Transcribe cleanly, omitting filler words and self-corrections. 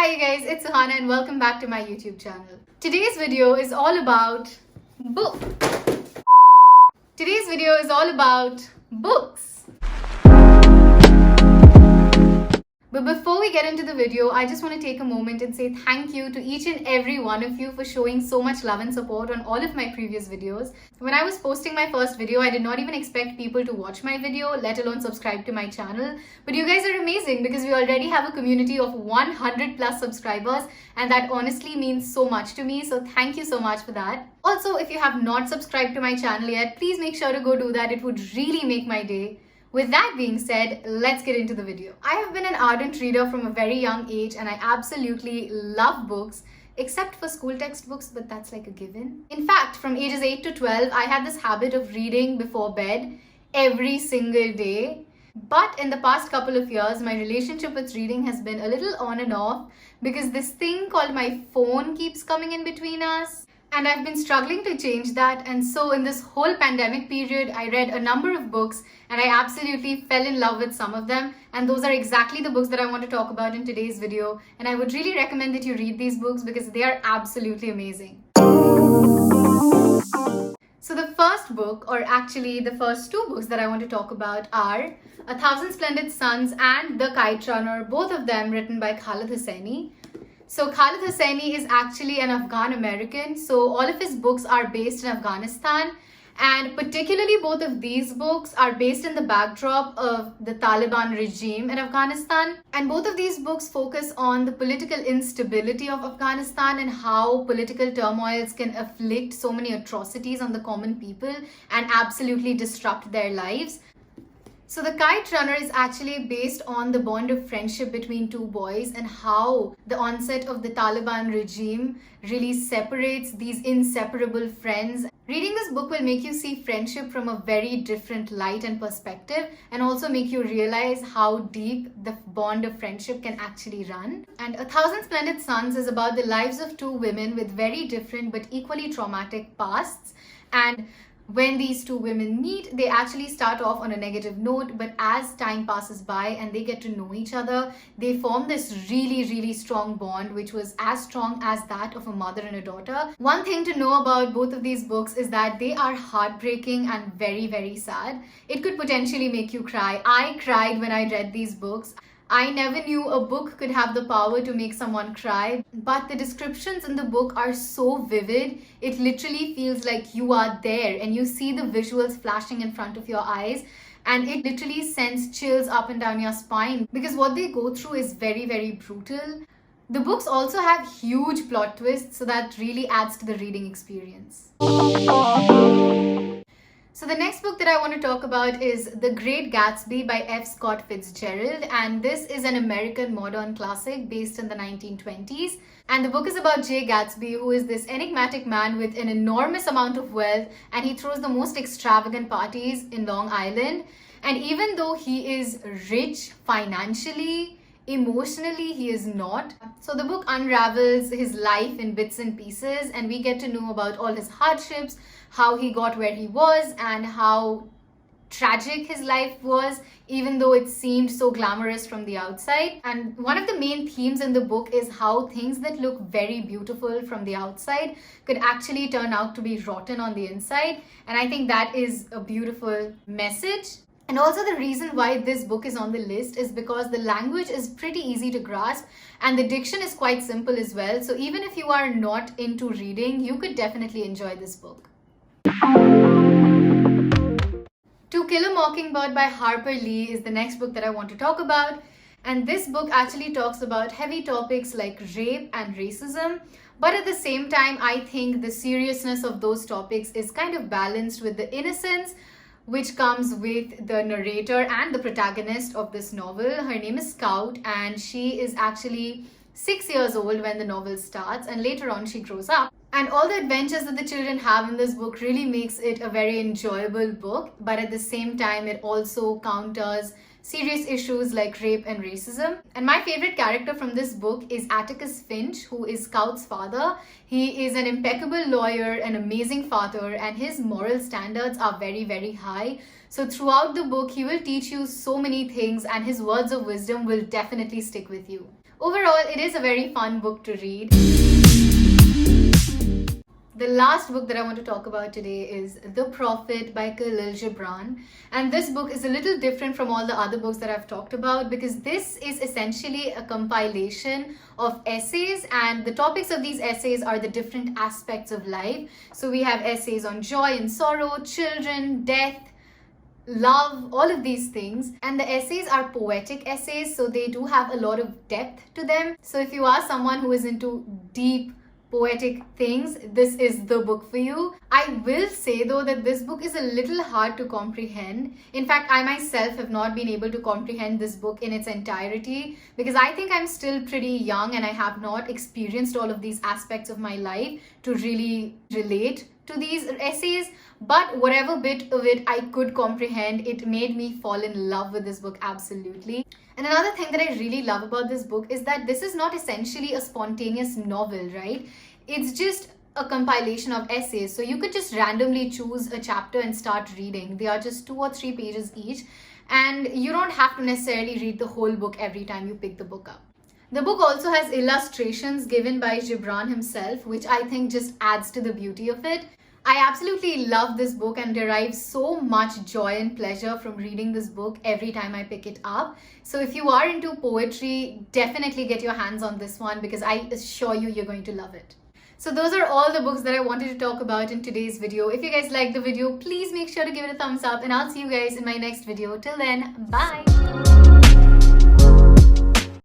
Hi you guys, it's Suhana and welcome back to my YouTube channel. Today's video is all about books. But before we get into the video, I just want to take a moment and say thank you to each and every one of you for showing so much love and support on all of my previous videos. When I was posting my first video, I did not even expect people to watch my video, let alone subscribe to my channel. But you guys are amazing because we already have a community of 100 plus subscribers, and that honestly means so much to me. So thank you so much for that. Also, if you have not subscribed to my channel yet, please make sure to go do that. It would really make my day. With that being said, let's get into the video. I have been an ardent reader from a very young age and I absolutely love books, except for school textbooks, but that's like a given. In fact, from ages 8 to 12, I had this habit of reading before bed every single day. But in the past couple of years, my relationship with reading has been a little on and off because this thing called my phone keeps coming in between us. And I've been struggling to change that, and so in this whole pandemic period, I read a number of books and I absolutely fell in love with some of them, and those are exactly the books that I want to talk about in today's video, and I would really recommend that you read these books because they are absolutely amazing. So the first book, or actually the first two books that I want to talk about are A Thousand Splendid Suns and The Kite Runner, both of them written by Khaled Hosseini. So Khaled Hosseini is actually an Afghan American, so all of his books are based in Afghanistan, and particularly both of these books are based in the backdrop of the Taliban regime in Afghanistan, and both of these books focus on the political instability of Afghanistan and how political turmoils can afflict so many atrocities on the common people and absolutely disrupt their lives. So The Kite Runner is actually based on the bond of friendship between two boys and how the onset of the Taliban regime really separates these inseparable friends. Reading this book will make you see friendship from a very different light and perspective, and also make you realize how deep the bond of friendship can actually run. And A Thousand Splendid Suns is about the lives of two women with very different but equally traumatic pasts, and when these two women meet, they actually start off on a negative note, but as time passes by and they get to know each other, they form this really strong bond, which was as strong as that of a mother and a daughter. One thing to know about both of these books is that they are heartbreaking and very sad. It could potentially make you cry. I cried when I read these books. I never knew a book could have the power to make someone cry, but the descriptions in the book are so vivid. It literally feels like you are there and you see the visuals flashing in front of your eyes, and it literally sends chills up and down your spine because what they go through is very brutal. The books also have huge plot twists, so that really adds to the reading experience. So the next book that I want to talk about is The Great Gatsby by F. Scott Fitzgerald, and this is an American modern classic based in the 1920s. And the book is about Jay Gatsby, who is this enigmatic man with an enormous amount of wealth, and he throws the most extravagant parties in Long Island. And even though he is rich financially, emotionally he is not. So the book unravels his life in bits and pieces, and we get to know about all his hardships, how he got where he was, and how tragic his life was, even though it seemed so glamorous from the outside. And one of the main themes in the book is how things that look very beautiful from the outside could actually turn out to be rotten on the inside, and I think that is a beautiful message. And also the reason why this book is on the list is because the language is pretty easy to grasp and the diction is quite simple as well. So even if you are not into reading, you could definitely enjoy this book. To Kill a Mockingbird by Harper Lee is the next book that I want to talk about. And this book actually talks about heavy topics like rape and racism. But at the same time, I think the seriousness of those topics is kind of balanced with the innocence which comes with the narrator and the protagonist of this novel. Her name is Scout, and she is actually 6 years old when the novel starts, and later on she grows up. And all the adventures that the children have in this book really makes it a very enjoyable book, but at the same time it also counters serious issues like rape and racism. And my favorite character from this book is Atticus Finch, who is Scout's father. He is an impeccable lawyer, an amazing father, and his moral standards are very high. So throughout the book, he will teach you so many things and his words of wisdom will definitely stick with you. Overall, it is a very fun book to read. The last book that I want to talk about today is The Prophet by Khalil Gibran. And this book is a little different from all the other books that I've talked about because this is essentially a compilation of essays, and the topics of these essays are the different aspects of life. So we have essays on joy and sorrow, children, death, love, all of these things. And the essays are poetic essays, so they do have a lot of depth to them. So if you are someone who is into deep poetic things, this is the book for you. I will say though that this book is a little hard to comprehend. In fact, I myself have not been able to comprehend this book in its entirety because I think I'm still pretty young and I have not experienced all of these aspects of my life to really relate to these essays. But whatever bit of it I could comprehend, it made me fall in love with this book absolutely. And another thing that I really love about this book is that this is not essentially a spontaneous novel, right? It's just a compilation of essays. So you could just randomly choose a chapter and start reading. They are just 2 or 3 pages each. And you don't have to necessarily read the whole book every time you pick the book up. The book also has illustrations given by Gibran himself, which I think just adds to the beauty of it. I absolutely love this book and derive so much joy and pleasure from reading this book every time I pick it up. So if you are into poetry, definitely get your hands on this one because I assure you you're going to love it. So those are all the books that I wanted to talk about in today's video. If you guys liked the video, please make sure to give it a thumbs up and I'll see you guys in my next video. Till then, bye!